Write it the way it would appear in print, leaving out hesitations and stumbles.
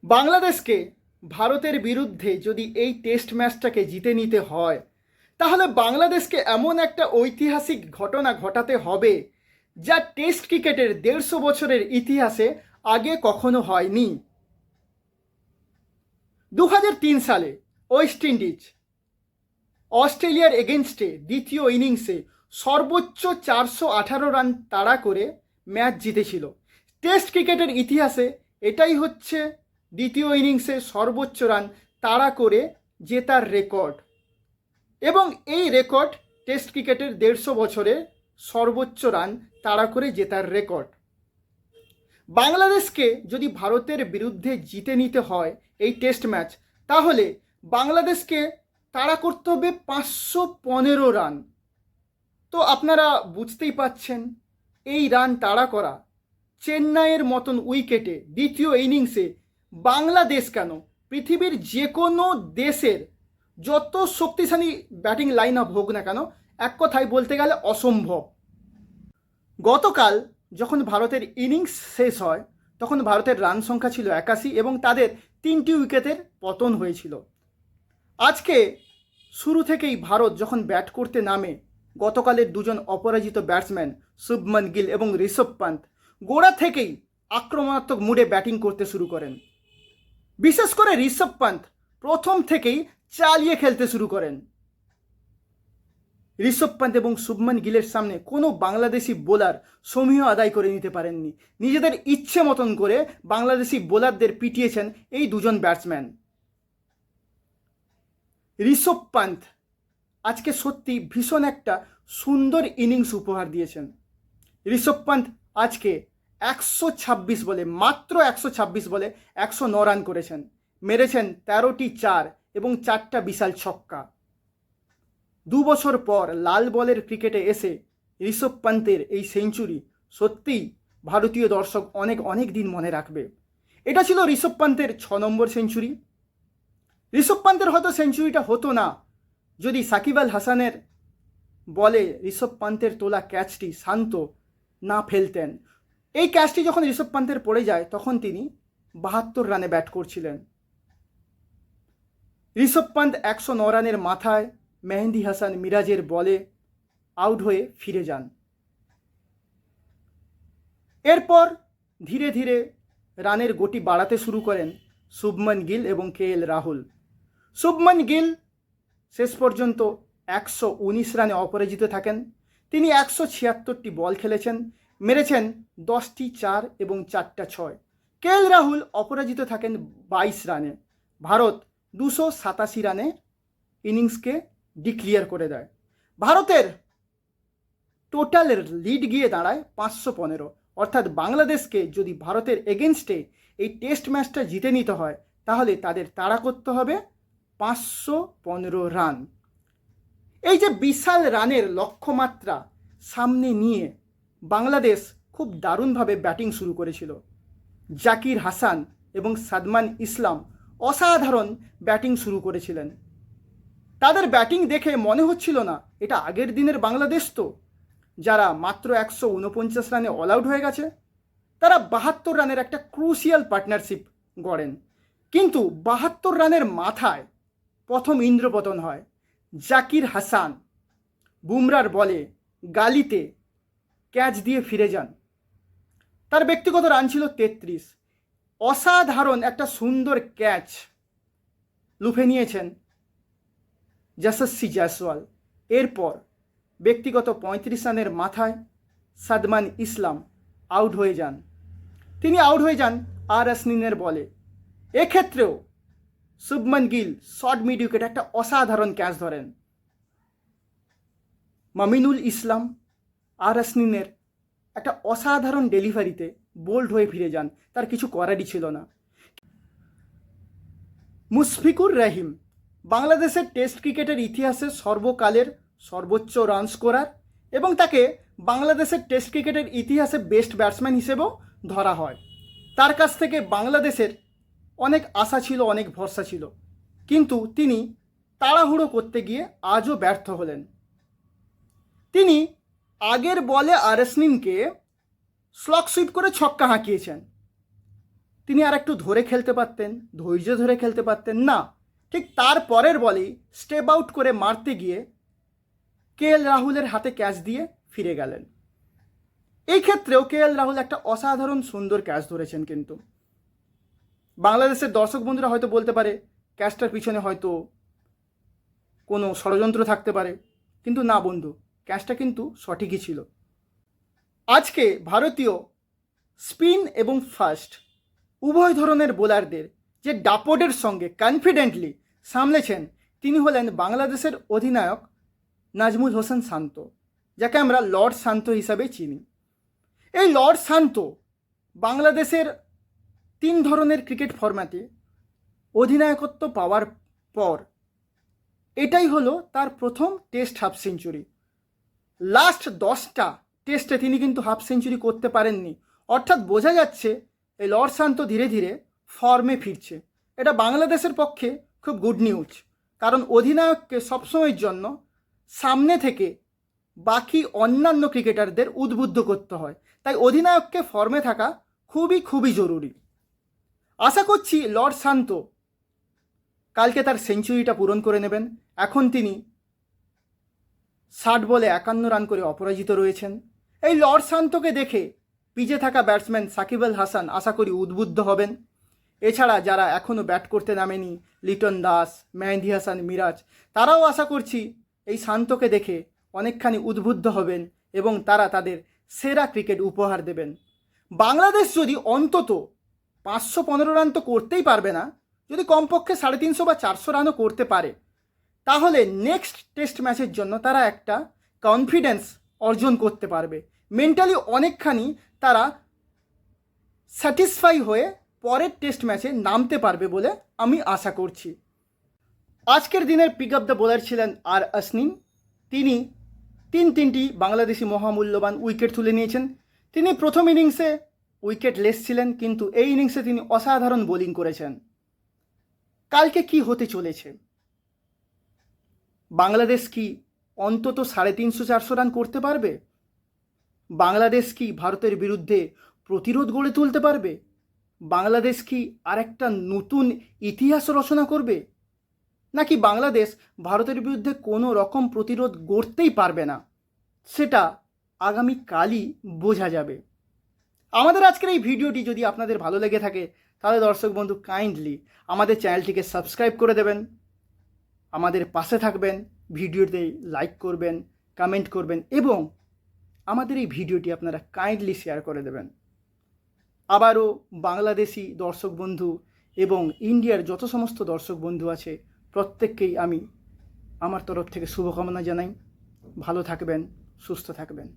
বাংলাদেশকে ভারতের বিরুদ্ধে যদি এই টেস্ট ম্যাচটাকে জিতে নিতে হয়, তাহলে বাংলাদেশকে এমন একটা ঐতিহাসিক ঘটনা ঘটাতে হবে যা টেস্ট ক্রিকেটের ১৫০ বছরের ইতিহাসে আগে কখনো হয়নি। ২০০৩ সালে ওয়েস্ট ইন্ডিজ অস্ট্রেলিয়ার এগেনস্টে দ্বিতীয় ইনিংসে সর্বোচ্চ ৪১৮ রান তাড়া করে ম্যাচ জিতেছিল। টেস্ট ক্রিকেটের ইতিহাসে এটাই হচ্ছে দ্বিতীয় ইনিংসে সর্বোচ্চ রান তাড়া করে জেতার রেকর্ড, এবং এই রেকর্ড টেস্ট ক্রিকেটের ১৫০ বছরে সর্বোচ্চ রান তাড়া করে জেতার রেকর্ড। বাংলাদেশকে যদি ভারতের বিরুদ্ধে জিতে নিতে হয় এই টেস্ট ম্যাচ, তাহলে বাংলাদেশকে তাড়া করতে হবে ৫১৫ রান। তো আপনারা বুঝতেই পাচ্ছেন এই রান তাড়া করা চেন্নাইয়ের মতন উইকেটে দ্বিতীয় ইনিংসে বাংলাদেশ কেন, পৃথিবীর যে কোনো দেশের যত শক্তিশালী ব্যাটিং লাইন আপ হোক না কেন, এক কথায় বলতে গেলে অসম্ভব। গতকাল যখন ভারতের ইনিংস শেষ হয় তখন ভারতের রান সংখ্যা ছিল ৮১ এবং তাদের ৩টি উইকেটের পতন হয়েছিল। আজকে শুরু থেকেই ভারত যখন ব্যাট করতে নামে, গতকালের দুজন অপরাজিত ব্যাটসম্যান শুভমন গিল এবং ঋষভ পান্ত গোড়া থেকেই আক্রমণাত্মক মুডে ব্যাটিং করতে শুরু করেন। বিশেষ করে ঋষভ পান্ত প্রথম থেকেই চালিয়ে খেলতে শুরু করেন। ঋষভ পান্ত এবং শুভমন গিলের সামনে কোনো বাংলাদেশি বোলার সমীহ আদায় করে নিতে পারেননি। নিজেদের ইচ্ছে মতন করে বাংলাদেশি বোলারদের পিটিয়েছেন এই দুজন ব্যাটসম্যান। ঋষভ পান্ত আজকে সত্যি ভীষণ একটা সুন্দর ইনিংস উপহার দিয়েছেন। ঋষভ পান্ত আজকে ১২৬ বলে, মাত্র ১২৬ বলে ১০৯ রান করেছেন, মেরেছেন ১৩টি চার এবং ৪টা বিশাল ছক্কা। ২ বছর পর লাল বলের ক্রিকেটে এসে ঋষভ পান্তের এই সেঞ্চুরি সত্যিই ভারতীয় দর্শক অনেক অনেক দিন মনে রাখবে। এটা ছিল ঋষভ পান্তের ৬ নম্বর সেঞ্চুরি। ঋষভ পান্তের হয়তো সেঞ্চুরিটা হতো না যদি সাকিব আল হাসানের বলে ঋষভ পান্তের তোলা ক্যাচটি শান্ত না ফেলতেন। এই ক্যাচটি যখন ঋষভ পান্তের পড়ে যায় তখন তিনি ৭২ রানে ব্যাট করছিলেন। ঋষভ পান্ত ১০৯ রানের মাথায় মেহেদি হাসান মিরাজের বলে আউট হয়ে ফিরে যান। এরপর ধীরে ধীরে রানের গতি বাড়াতে শুরু করেন শুভমন গিল এবং KL রাহুল। শুভমন গিল শেষ পর্যন্ত ১১৯ রানে অপরাজিত থাকেন। তিনি ১৭৬টি বল খেলেছেন, মেরেছেন 10টি চার এবং 4টা ছয়। KL রাহুল অপরাজিত থাকেন 22 রানে। ভারত ২৮৭ রানে ইনিংসকে ডিক্লিয়ার করে দেয়। ভারতের টোটাল লিড গিয়ে দাঁড়ায় ৫১৫। অর্থাৎ বাংলাদেশকে যদি ভারতের এগেনস্টে এই টেস্ট ম্যাচটা জিতে নিতে হয়, তাহলে তাদের তাড়া করতে হবে ৫১৫ রান। এই যে বিশাল রানের লক্ষ্যমাত্রা সামনে নিয়ে বাংলাদেশ খুব দারুণভাবে ব্যাটিং শুরু করেছিল। জাকির হাসান এবং সাদমান ইসলাম অসাধারণ ব্যাটিং শুরু করেছিলেন। তাদের ব্যাটিং দেখে মনে হচ্ছিল না এটা আগের দিনের বাংলাদেশ তো, যারা মাত্র ১৪৯ রানে অল আউট হয়ে গেছে। তারা ৭২ রানের একটা ক্রুশিয়াল পার্টনারশিপ গড়েন, কিন্তু ৭২ রানের মাথায় প্রথম ইন্দ্রপতন হয়। জাকির হাসান বুমরার বলে গালিতে ক্যাচ দিয়ে ফিরে যান। তার ব্যক্তিগত রান ছিল ৩৩। অসাধারণ একটা সুন্দর ক্যাচ লুফে নিয়েছেন যশস্বী জয়সওয়াল। এরপর ব্যক্তিগত ৩৫ রানের মাথায় সাদমান ইসলাম আউট হয়ে যান। তিনি আউট হয়ে যান আর অশ্বিনের বলে। এক্ষেত্রেও Shubman Gill short mid wicket একটা অসাধারণ ক্যাচ ধরেন। মামিনুল ইসলাম আর অশ্বিনের একটা অসাধারণ ডেলিভারিতে বোল্ড হয়ে ফিরে যান, তার কিছু করারই ছিল না। মুশফিকুর রহিম বাংলাদেশের টেস্ট ক্রিকেটের ইতিহাসে সর্বকালের সর্বোচ্চ রান স্কোরার, এবং তাকে বাংলাদেশের টেস্ট ক্রিকেটের ইতিহাসে বেস্ট ব্যাটসম্যান হিসেবেও ধরা হয়। তার কাছ থেকে বাংলাদেশের অনেক আশা ছিল, অনেক ভরসা ছিল, কিন্তু তিনি তাড়াহুড়ো করতে গিয়ে আজও ব্যর্থ হলেন। তিনি আগের বলে আর অশ্বিনকে স্লগ সুইপ করে ছক্কা হাঁকিয়েছেন। তিনি আর একটু ধরে খেলতে পারতেন, ধৈর্য ধরে খেলতে পারতেন না, ঠিক তার পরের বলেই স্টেপ আউট করে মারতে গিয়ে কেএল রাহুলের হাতে ক্যাচ দিয়ে ফিরে গেলেন। এই ক্ষেত্রেও কেএল রাহুল একটা অসাধারণ সুন্দর ক্যাচ ধরেছেন। কিন্তু বাংলাদেশের দর্শক বন্ধুরা হয়তো বলতে পারে ক্যাচটার পিছনে হয়তো কোনো ষড়যন্ত্র থাকতে পারে, কিন্তু না বন্ধু, ক্যাচটা কিন্তু সঠিকই ছিল। আজকে ভারতীয় স্পিন এবং ফাস্ট উভয় ধরনের বোলারদের যে দাপটের সঙ্গে কনফিডেন্টলি সামলেছেন তিনি হলেন বাংলাদেশের অধিনায়ক নাজমুল হোসেন শান্ত, যাকে আমরা লর্ড শান্ত হিসাবে চিনি। এই লর্ড শান্ত বাংলাদেশের 3 ধরনের ক্রিকেট ফরম্যাটে অধিনায়কত্ব পাওয়ার পর এটাই হলো তার প্রথম টেস্ট হাফ সেঞ্চুরি। লাস্ট 10টা টেস্টে তিনি কিন্তু হাফ সেঞ্চুরি করতে পারেননি, অর্থাৎ বোঝা যাচ্ছে এই লর্ড শান্ত ধীরে ধীরে ফর্মে ফিরছে। এটা বাংলাদেশের পক্ষে খুব গুড নিউজ, কারণ অধিনায়ককে সবসময়ের জন্য সামনে থেকে বাকি অন্যান্য ক্রিকেটারদের উদ্বুদ্ধ করতে হয়, তাই অধিনায়ককে ফর্মে থাকা খুবই জরুরি। আশা করছি লর্ড শান্ত কালকে তার সেঞ্চুরিটা পূরণ করে নেবেন। এখন তিনি 60 বলে 51 রান করে অপরাজিত রয়েছেন। এই লর্ড শান্তকে দেখে পিছে থাকা ব্যাটসম্যান সাকিব আল হাসান আশা করি উদ্বুদ্ধ হবেন। এছাড়া যারা এখনও ব্যাট করতে নামেনি, লিটন দাস, মেহেদি হাসান মিরাজ, তারাও আশা করছি এই শান্তকে দেখে অনেকখানি উদ্বুদ্ধ হবেন এবং তারা তাদের সেরা ক্রিকেট উপহার দেবেন। বাংলাদেশ যদি অন্তত 515 রান তো করতেই পারবে না, যদি কমপক্ষে 350 বা 400 রানও করতে পারে, তাহলে নেক্সট টেস্ট ম্যাচের জন্য তারা একটা কনফিডেন্স অর্জন করতে পারবে। মেন্টালি অনেকখানি তারা স্যাটিসফাই হয়ে পরের টেস্ট ম্যাচে নামতে পারবে বলে আমি আশা করছি। আজকের দিনের পিক আপ দ্য বোলার ছিলেন আর আসনিন। তিনি তিনটি বাংলাদেশি মহামূল্যবান উইকেট তুলে নিয়েছেন। তিনি প্রথম ইনিংসে উইকেট লেস ছিলেন, কিন্তু এই ইনিংসে তিনি অসাধারণ বোলিং করেছেন। কালকে কি হতে চলেছে? বাংলাদেশ কি অন্তত 350-400 রান করতে পারবে? বাংলাদেশ কি ভারতের বিরুদ্ধে প্রতিরোধ গড়ে তুলতে পারবে? বাংলাদেশ কি আরেকটা নতুন ইতিহাস রচনা করবে? নাকি বাংলাদেশ ভারতের বিরুদ্ধে কোনো রকম প্রতিরোধ গড়তেই পারবে না? সেটা আগামীকালই বোঝা যাবে। আমাদের আজকের এই ভিডিওটি যদি আপনাদের ভালো লেগে থাকে তাহলে দর্শক বন্ধু কাইন্ডলি আমাদের চ্যানেলটিকে সাবস্ক্রাইব করে দেবেন, আমাদের পাশে থাকবেন, ভিডিওতে লাইক করবেন, কমেন্ট করবেন এবং আমাদের এই ভিডিওটি আপনারা কাইন্ডলি শেয়ার করে দেবেন। আবারও বাংলাদেশি দর্শক বন্ধু এবং ইন্ডিয়ার যত সমস্ত দর্শক বন্ধু আছে প্রত্যেককেই আমি আমার তরফ থেকে শুভকামনা জানাই। ভালো থাকবেন, সুস্থ থাকবেন।